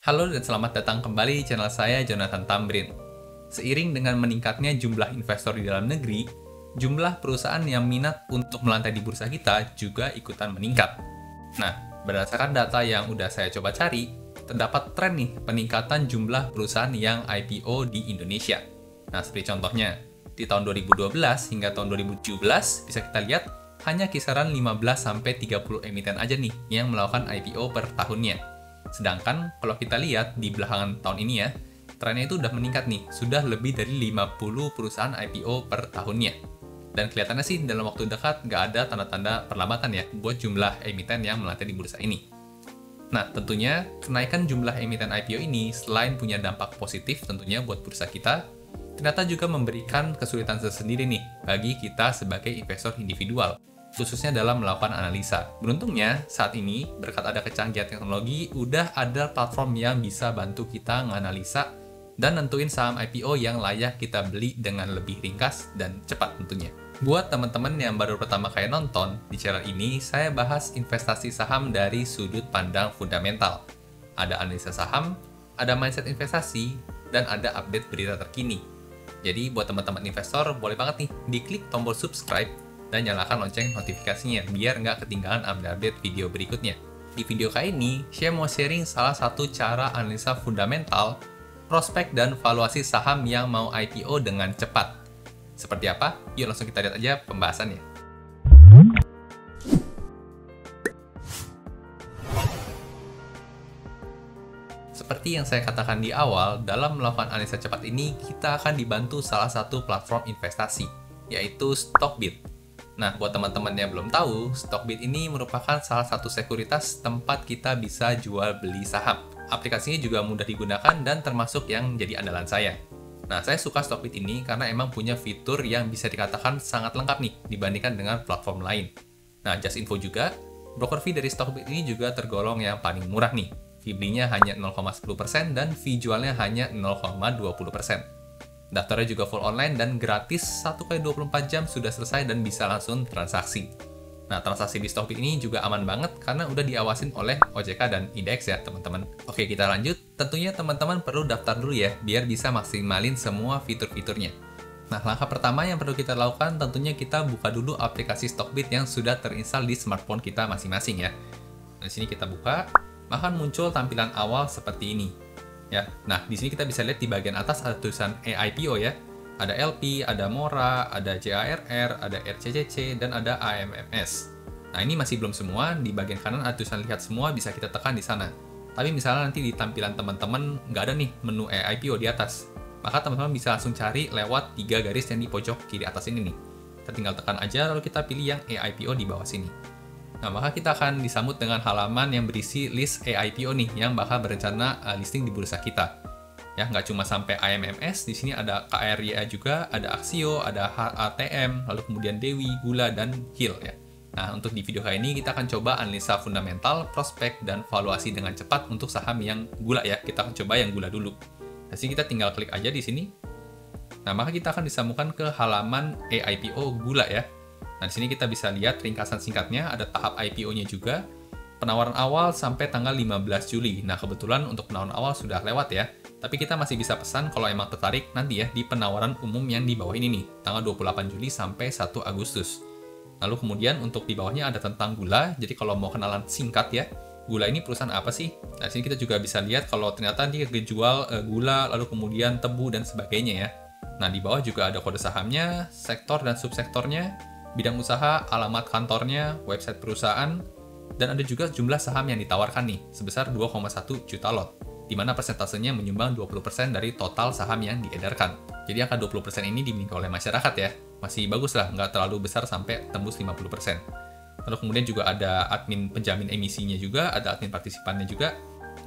Halo dan selamat datang kembali di channel saya, Jonathan Tambrin. Seiring dengan meningkatnya jumlah investor di dalam negeri, jumlah perusahaan yang minat untuk melantai di bursa kita juga ikutan meningkat. Nah, berdasarkan data yang udah saya coba cari, terdapat tren nih peningkatan jumlah perusahaan yang IPO di Indonesia. Nah, seperti contohnya, di tahun 2012 hingga tahun 2017 bisa kita lihat hanya kisaran 15-30 emiten aja nih yang melakukan IPO per tahunnya. Sedangkan kalau kita lihat di belakangan tahun ini ya, trennya itu udah meningkat nih, sudah lebih dari 50 perusahaan IPO per tahunnya. Dan kelihatannya sih dalam waktu dekat nggak ada tanda-tanda perlambatan ya buat jumlah emiten yang melantai di bursa ini. Nah, tentunya kenaikan jumlah emiten IPO ini selain punya dampak positif tentunya buat bursa kita, ternyata juga memberikan kesulitan tersendiri nih bagi kita sebagai investor individual, khususnya dalam melakukan analisa. Beruntungnya, saat ini, berkat ada kecanggihan teknologi, udah ada platform yang bisa bantu kita menganalisa dan nentuin saham IPO yang layak kita beli dengan lebih ringkas dan cepat tentunya. Buat teman-teman yang baru pertama kali nonton, di channel ini saya bahas investasi saham dari sudut pandang fundamental. Ada analisa saham, ada mindset investasi, dan ada update berita terkini. Jadi buat teman-teman investor, boleh banget nih diklik tombol subscribe dan nyalakan lonceng notifikasinya biar nggak ketinggalan update video berikutnya. Di video kali ini, saya mau sharing salah satu cara analisa fundamental, prospek dan valuasi saham yang mau IPO dengan cepat. Seperti apa? Yuk langsung kita lihat aja pembahasannya. Seperti yang saya katakan di awal, dalam melakukan analisa cepat ini, kita akan dibantu salah satu platform investasi, yaitu Stockbit. Nah, buat teman-teman yang belum tahu, Stockbit ini merupakan salah satu sekuritas tempat kita bisa jual beli saham. Aplikasinya juga mudah digunakan dan termasuk yang jadi andalan saya. Nah, saya suka Stockbit ini karena emang punya fitur yang bisa dikatakan sangat lengkap nih dibandingkan dengan platform lain. Nah, just info juga, broker fee dari Stockbit ini juga tergolong yang paling murah nih. Fee belinya hanya 0,10% dan fee jualnya hanya 0,20%. Daftarnya juga full online dan gratis 1x24 jam sudah selesai dan bisa langsung transaksi. Nah, transaksi di Stockbit ini juga aman banget karena udah diawasin oleh OJK dan IDX ya, teman-teman. Oke, kita lanjut. Tentunya teman-teman perlu daftar dulu ya, biar bisa maksimalin semua fitur-fiturnya. Nah, langkah pertama yang perlu kita lakukan tentunya kita buka dulu aplikasi Stockbit yang sudah terinstal di smartphone kita masing-masing ya. Nah, di sini kita buka, maka muncul tampilan awal seperti ini. Ya, nah di sini kita bisa lihat di bagian atas ada tulisan EIPO ya. Ada LP, ada MORA, ada JARR, ada RCCC, dan ada AMMS. Nah, ini masih belum semua. Di bagian kanan ada tulisan lihat semua, bisa kita tekan di sana. Tapi misalnya nanti di tampilan teman-teman nggak ada nih menu EIPO di atas. Maka teman-teman bisa langsung cari lewat 3 garis yang di pojok kiri atas ini nih. Kita tinggal tekan aja, lalu kita pilih yang EIPO di bawah sini. Nah, maka kita akan disambut dengan halaman yang berisi list EIPO nih, yang bakal berencana listing di bursa kita. Ya, nggak cuma sampai AMMS, di sini ada KRYA juga, ada Aksio, ada HATM, lalu kemudian Dewi, Gula, dan HIL ya. Nah, untuk di video kali ini kita akan coba analisa fundamental, prospek, dan valuasi dengan cepat untuk saham yang Gula ya. Kita akan coba yang Gula dulu. Nah, sini kita tinggal klik aja di sini. Nah, maka kita akan disambungkan ke halaman EIPO Gula ya. Nah, di sini kita bisa lihat ringkasan singkatnya, ada tahap IPO-nya juga, penawaran awal sampai tanggal 15 Juli. Nah, kebetulan untuk penawaran awal sudah lewat ya, tapi kita masih bisa pesan kalau emang tertarik nanti ya di penawaran umum yang di bawah ini nih, tanggal 28 Juli sampai 1 Agustus. Lalu kemudian untuk di bawahnya ada tentang Gula, jadi kalau mau kenalan singkat ya, Gula ini perusahaan apa sih? Nah, di sini kita juga bisa lihat kalau ternyata dia jual gula, lalu kemudian tebu dan sebagainya ya. Nah, di bawah juga ada kode sahamnya, sektor dan subsektornya, bidang usaha, alamat kantornya, website perusahaan, dan ada juga jumlah saham yang ditawarkan nih, sebesar 2,1 juta lot, di mana persentasenya menyumbang 20% dari total saham yang diedarkan. Jadi angka 20% ini dimiliki oleh masyarakat ya, masih bagus lah, nggak terlalu besar sampai tembus 50%. Lalu kemudian juga ada admin penjamin emisinya juga, ada admin partisipannya juga.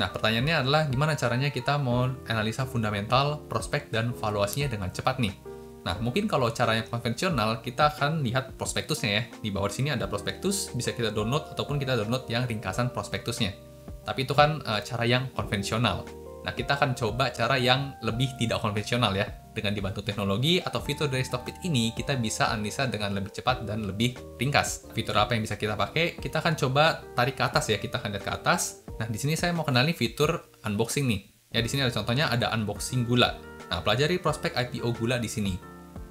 Nah, pertanyaannya adalah gimana caranya kita mau analisa fundamental, prospek, dan valuasinya dengan cepat nih. Nah, mungkin kalau caranya konvensional, kita akan lihat prospektusnya ya. Di bawah sini ada prospektus, bisa kita download ataupun kita download yang ringkasan prospektusnya. Tapi itu kan cara yang konvensional. Nah, kita akan coba cara yang lebih tidak konvensional ya. Dengan dibantu teknologi atau fitur dari Stockbit ini, kita bisa analisa dengan lebih cepat dan lebih ringkas. Fitur apa yang bisa kita pakai? Kita akan coba tarik ke atas ya, kita akan lihat ke atas. Nah, di sini saya mau kenalin fitur unboxing nih. Ya, di sini ada contohnya, ada unboxing gula. Nah, pelajari prospek IPO gula di sini.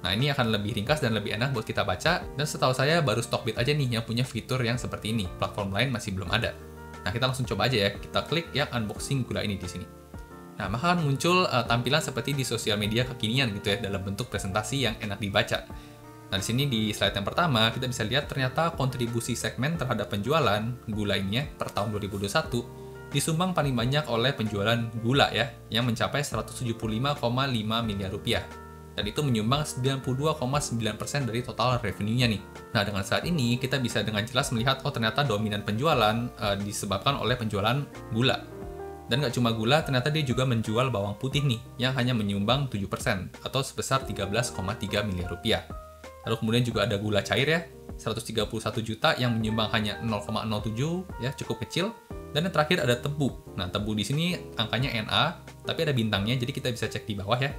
Nah, ini akan lebih ringkas dan lebih enak buat kita baca, dan setahu saya baru Stockbit aja nih yang punya fitur yang seperti ini. Platform lain masih belum ada. Nah, kita langsung coba aja ya, kita klik yang unboxing gula ini di sini. Nah, maka akan muncul tampilan seperti di sosial media kekinian gitu ya, dalam bentuk presentasi yang enak dibaca. Nah, di sini di slide yang pertama, kita bisa lihat ternyata kontribusi segmen terhadap penjualan gula ini ya, per tahun 2021, disumbang paling banyak oleh penjualan gula ya, yang mencapai 175,5 miliar rupiah. Dan itu menyumbang 92,9% dari total revenue-nya nih. Nah, dengan saat ini, kita bisa dengan jelas melihat, oh ternyata dominan penjualan disebabkan oleh penjualan gula. Dan nggak cuma gula, ternyata dia juga menjual bawang putih nih, yang hanya menyumbang 7%, atau sebesar 13,3 miliar rupiah. Lalu kemudian juga ada gula cair ya, 131 juta yang menyumbang hanya 0,07, ya cukup kecil. Dan yang terakhir ada tebu. Nah, tebu di sini angkanya NA, tapi ada bintangnya, jadi kita bisa cek di bawah ya.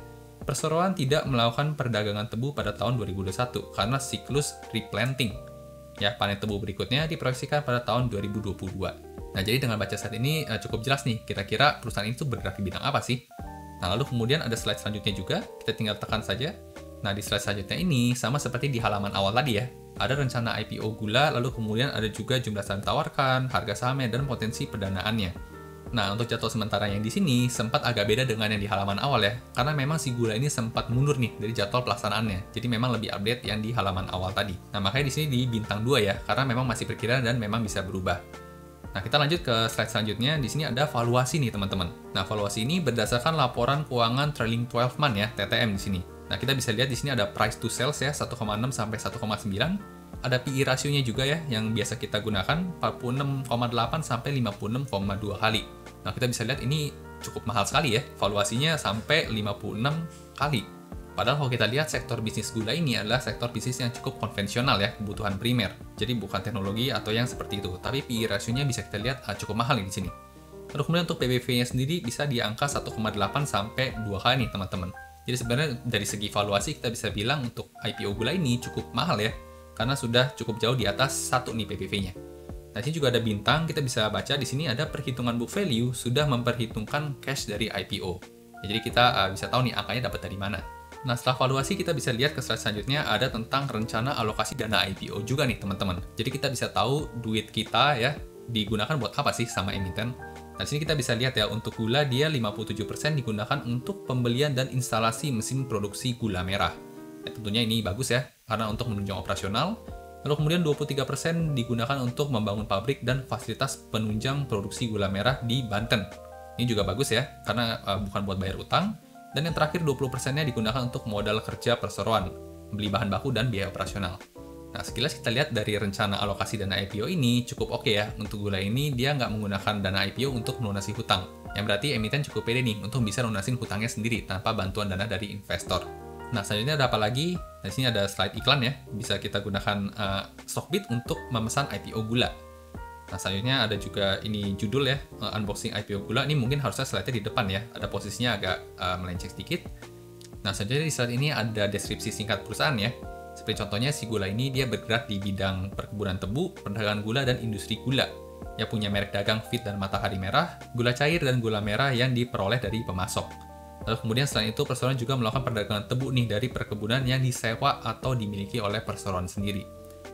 Perseroan tidak melakukan perdagangan tebu pada tahun 2021 karena siklus replanting. Ya, panen tebu berikutnya diproyeksikan pada tahun 2022. Nah, jadi dengan baca saat ini cukup jelas nih, kira-kira perusahaan ini tuh bergerak di bidang apa sih? Nah, lalu kemudian ada slide selanjutnya juga, kita tinggal tekan saja. Nah, di slide selanjutnya ini sama seperti di halaman awal tadi ya. Ada rencana IPO gula, lalu kemudian ada juga jumlah saham ditawarkan, harga sahamnya, dan potensi pendanaannya. Nah, untuk jadwal sementara yang di sini sempat agak beda dengan yang di halaman awal ya, karena memang si gula ini sempat mundur nih dari jadwal pelaksanaannya. Jadi memang lebih update yang di halaman awal tadi. Nah, makanya di sini di bintang 2 ya, karena memang masih perkiraan dan memang bisa berubah. Nah, kita lanjut ke slide selanjutnya. Di sini ada valuasi nih, teman-teman. Nah, valuasi ini berdasarkan laporan keuangan trailing 12 month ya, TTM di sini. Nah, kita bisa lihat di sini ada price to sales ya, 1,6 sampai 1,9. Ada PE rasionya juga ya, yang biasa kita gunakan 46,8 sampai 56,2 kali. Nah, kita bisa lihat ini cukup mahal sekali ya, valuasinya sampai 56 kali. Padahal kalau kita lihat sektor bisnis gula ini adalah sektor bisnis yang cukup konvensional ya, kebutuhan primer. Jadi bukan teknologi atau yang seperti itu, tapi PE rasionya bisa kita lihat cukup mahal di sini. Lalu kemudian untuk PBV-nya sendiri bisa di angka 1,8 sampai 2 kali nih, teman-teman. Jadi sebenarnya dari segi valuasi kita bisa bilang untuk IPO gula ini cukup mahal ya, karena sudah cukup jauh di atas 1 nih PBV-nya. Nah, sini juga ada bintang, kita bisa baca di sini ada perhitungan book value sudah memperhitungkan cash dari IPO. Ya, jadi kita bisa tahu nih angkanya dapat dari mana. Nah, setelah valuasi kita bisa lihat ke slide selanjutnya ada tentang rencana alokasi dana IPO juga nih, teman-teman. Jadi kita bisa tahu duit kita ya digunakan buat apa sih sama emiten. Nah, di sini kita bisa lihat ya, untuk gula dia 57% digunakan untuk pembelian dan instalasi mesin produksi gula merah. Ya, tentunya ini bagus ya, karena untuk menunjang operasional. Lalu kemudian 23% digunakan untuk membangun pabrik dan fasilitas penunjang produksi gula merah di Banten. Ini juga bagus ya, karena bukan buat bayar utang. Dan yang terakhir 20%-nya digunakan untuk modal kerja perseroan, beli bahan baku dan biaya operasional. Nah, sekilas kita lihat dari rencana alokasi dana IPO ini cukup oke ya. Untuk gula ini dia nggak menggunakan dana IPO untuk melunasi hutang. Yang berarti emiten cukup pede nih untuk bisa lunasin hutangnya sendiri tanpa bantuan dana dari investor. Nah, selanjutnya ada apa lagi? Nah, di sini ada slide iklan ya. Bisa kita gunakan Stockbit untuk memesan IPO gula. Nah, selanjutnya ada juga ini judul ya, unboxing IPO gula. Ini mungkin harusnya slide-nya di depan ya. Ada posisinya agak melenceng sedikit. Nah, selanjutnya di slide ini ada deskripsi singkat perusahaan ya. Seperti contohnya, si gula ini dia bergerak di bidang perkebunan tebu, perdagangan gula, dan industri gula. Ya, punya merek dagang Fit dan Matahari Merah, gula cair dan gula merah yang diperoleh dari pemasok. Lalu kemudian selain itu, perseroan juga melakukan perdagangan tebu nih dari perkebunan yang disewa atau dimiliki oleh perseroan sendiri.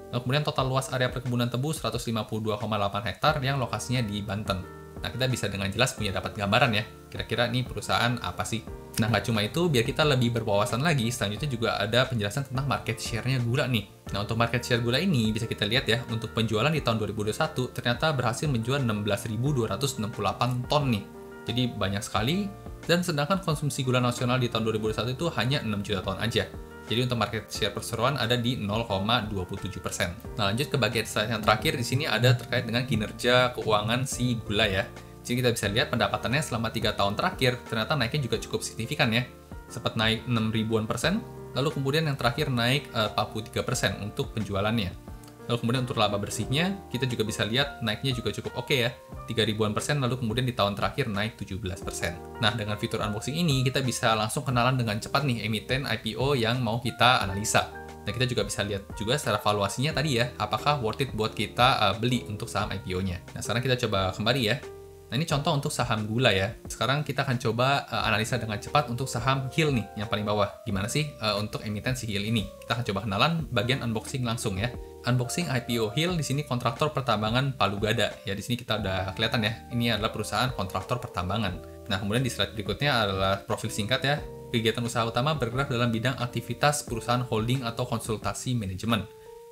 Lalu kemudian total luas area perkebunan tebu 152,8 hektar yang lokasinya di Banten. Nah, kita bisa dengan jelas punya dapat gambaran ya, kira-kira ini perusahaan apa sih. Nah, nggak cuma itu, biar kita lebih berwawasan lagi, selanjutnya juga ada penjelasan tentang market share-nya gula nih. Nah, untuk market share gula ini bisa kita lihat ya, untuk penjualan di tahun 2021 ternyata berhasil menjual 16.268 ton nih. Jadi banyak sekali, dan sedangkan konsumsi gula nasional di tahun 2021 itu hanya 6 juta ton aja. Jadi untuk market share perseroan ada di 0,27%. Nah, lanjut ke bagian slide yang terakhir, di sini ada terkait dengan kinerja keuangan si gula ya. Jadi kita bisa lihat pendapatannya selama 3 tahun terakhir ternyata naiknya juga cukup signifikan ya. Sempat naik 6 ribuan persen, lalu kemudian yang terakhir naik 43% untuk penjualannya. Lalu kemudian untuk laba bersihnya, kita juga bisa lihat naiknya juga cukup oke ya, 3 ribuan persen, lalu kemudian di tahun terakhir naik 17%. Nah, dengan fitur unboxing ini, kita bisa langsung kenalan dengan cepat nih emiten IPO yang mau kita analisa. Nah, kita juga bisa lihat juga secara valuasinya tadi ya, apakah worth it buat kita beli untuk saham IPO-nya. Nah, sekarang kita coba kembali ya. Nah, ini contoh untuk saham gula ya. Sekarang kita akan coba analisa dengan cepat untuk saham HIL nih, yang paling bawah. Gimana sih untuk emiten si HIL ini? Kita akan coba kenalan bagian unboxing langsung ya. Unboxing IPO HIL di sini kontraktor pertambangan Palu Gada. Ya, di sini kita udah kelihatan ya. Ini adalah perusahaan kontraktor pertambangan. Nah, kemudian di slide berikutnya adalah profil singkat ya. Kegiatan usaha utama bergerak dalam bidang aktivitas perusahaan holding atau konsultasi manajemen.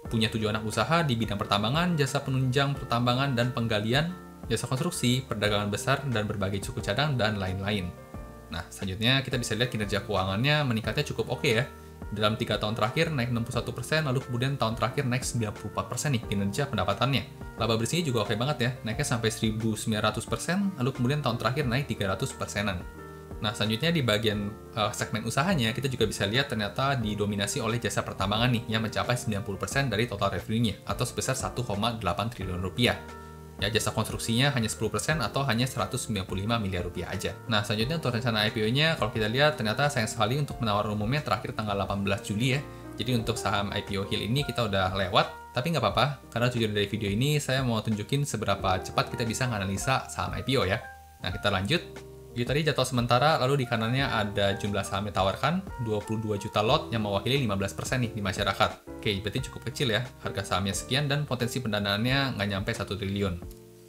Punya 7 anak usaha di bidang pertambangan, jasa penunjang pertambangan dan penggalian, jasa konstruksi, perdagangan besar, dan berbagai suku cadang, dan lain-lain. Nah, selanjutnya kita bisa lihat kinerja keuangannya meningkatnya cukup oke ya. Dalam 3 tahun terakhir naik 61%, lalu kemudian tahun terakhir naik 94% nih kinerja pendapatannya. Laba bersihnya juga oke banget ya, naiknya sampai 1900%, lalu kemudian tahun terakhir naik 300%-an. Nah, selanjutnya di bagian segmen usahanya, kita juga bisa lihat ternyata didominasi oleh jasa pertambangan nih, yang mencapai 90% dari total revenue-nya, atau sebesar 1,8 triliun rupiah. Ya, jasa konstruksinya hanya 10% atau hanya 195 miliar rupiah aja. Nah, selanjutnya untuk rencana IPO-nya, kalau kita lihat ternyata sayang sekali untuk penawaran umumnya terakhir tanggal 18 Juli ya. Jadi untuk saham IPO HIL ini kita udah lewat, tapi nggak apa-apa, karena tujuan dari video ini saya mau tunjukin seberapa cepat kita bisa menganalisa saham IPO ya. Nah, kita lanjut. Jadi tadi jadwal sementara, lalu di kanannya ada jumlah saham yang ditawarkan, 22 juta lot yang mewakili 15% nih di masyarakat. Oke, berarti cukup kecil ya, harga sahamnya sekian dan potensi pendanaannya nggak nyampe 1 triliun.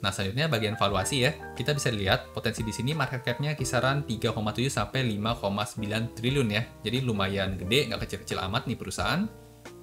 Nah, selanjutnya bagian valuasi ya, kita bisa lihat potensi di sini market cap-nya kisaran 3,7 sampai 5,9 triliun ya. Jadi lumayan gede, nggak kecil-kecil amat nih perusahaan.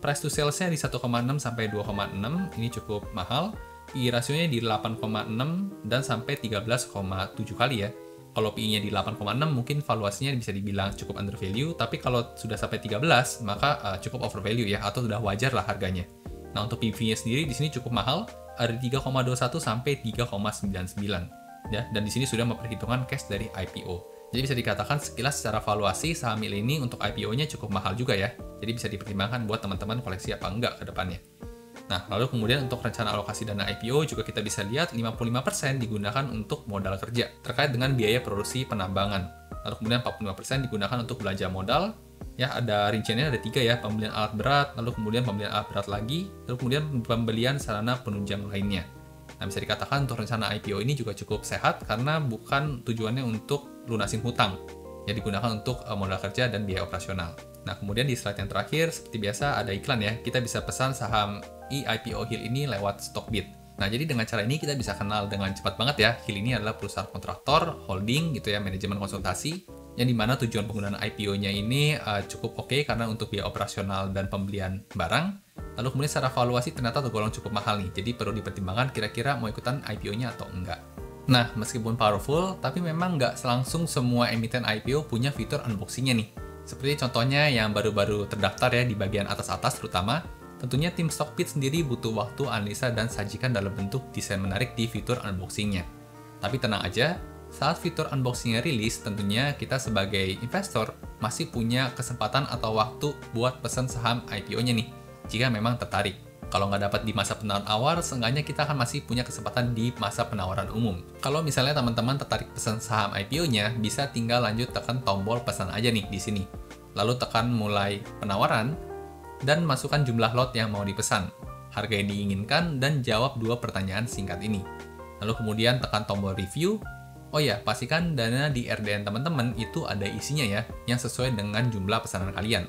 Price to sales-nya di 1,6 sampai 2,6, ini cukup mahal. PE rasionya di 8,6 dan sampai 13,7 kali ya. Kalau PE-nya di 8,6 mungkin valuasinya bisa dibilang cukup under value, tapi kalau sudah sampai 13 maka cukup over value ya, atau sudah wajar lah harganya. Nah, untuk PB-nya sendiri di sini cukup mahal, ada 3,21 sampai 3,99 ya, dan di sini sudah memperhitungkan cash dari IPO. Jadi bisa dikatakan sekilas secara valuasi saham HIL ini untuk IPO-nya cukup mahal juga ya. Jadi bisa dipertimbangkan buat teman-teman koleksi apa enggak ke depannya. Nah, lalu kemudian untuk rencana alokasi dana IPO juga kita bisa lihat 55% digunakan untuk modal kerja terkait dengan biaya produksi penambangan. Lalu kemudian 45% digunakan untuk belanja modal. Ya, ada rinciannya ada 3 ya, pembelian alat berat, lalu kemudian pembelian alat berat lagi, lalu kemudian pembelian sarana penunjang lainnya. Nah, bisa dikatakan untuk rencana IPO ini juga cukup sehat karena bukan tujuannya untuk lunasin hutang. Ya, digunakan untuk modal kerja dan biaya operasional. Nah, kemudian di slide yang terakhir, seperti biasa ada iklan ya. Kita bisa pesan saham IPO HIL ini lewat Stockbit. Nah, jadi dengan cara ini kita bisa kenal dengan cepat banget ya. HIL ini adalah perusahaan kontraktor, holding gitu ya, manajemen konsultasi, yang dimana tujuan penggunaan IPO-nya ini cukup oke karena untuk biaya operasional dan pembelian barang. Lalu kemudian secara valuasi ternyata tergolong cukup mahal nih. Jadi perlu dipertimbangkan kira-kira mau ikutan IPO-nya atau enggak. Nah, meskipun powerful, tapi memang nggak langsung semua emiten IPO punya fitur unboxing-nya nih. Seperti contohnya yang baru-baru terdaftar ya di bagian atas-atas terutama, tentunya tim Stockbit sendiri butuh waktu analisa dan sajikan dalam bentuk desain menarik di fitur unboxing-nya. Tapi tenang aja, saat fitur unboxing-nya rilis, tentunya kita sebagai investor masih punya kesempatan atau waktu buat pesan saham IPO-nya nih, jika memang tertarik. Kalau nggak dapat di masa penawaran awal, seenggaknya kita akan masih punya kesempatan di masa penawaran umum. Kalau misalnya teman-teman tertarik pesan saham IPO-nya, bisa tinggal lanjut tekan tombol pesan aja nih di sini. Lalu tekan mulai penawaran, dan masukkan jumlah lot yang mau dipesan, harga yang diinginkan, dan jawab 2 pertanyaan singkat ini. Lalu kemudian tekan tombol review. Oh ya, pastikan dana di RDN teman-teman itu ada isinya ya, yang sesuai dengan jumlah pesanan kalian.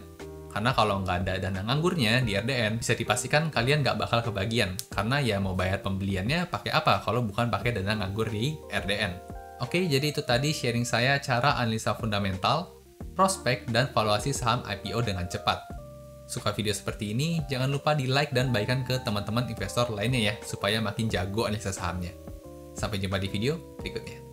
Karena kalau nggak ada dana nganggurnya di RDN, bisa dipastikan kalian nggak bakal kebagian. Karena ya mau bayar pembeliannya pakai apa kalau bukan pakai dana nganggur di RDN. Oke, jadi itu tadi sharing saya cara analisa fundamental, prospek, dan valuasi saham IPO dengan cepat. Suka video seperti ini, jangan lupa di like dan bagikan ke teman-teman investor lainnya ya, supaya makin jago analisa sahamnya. Sampai jumpa di video berikutnya.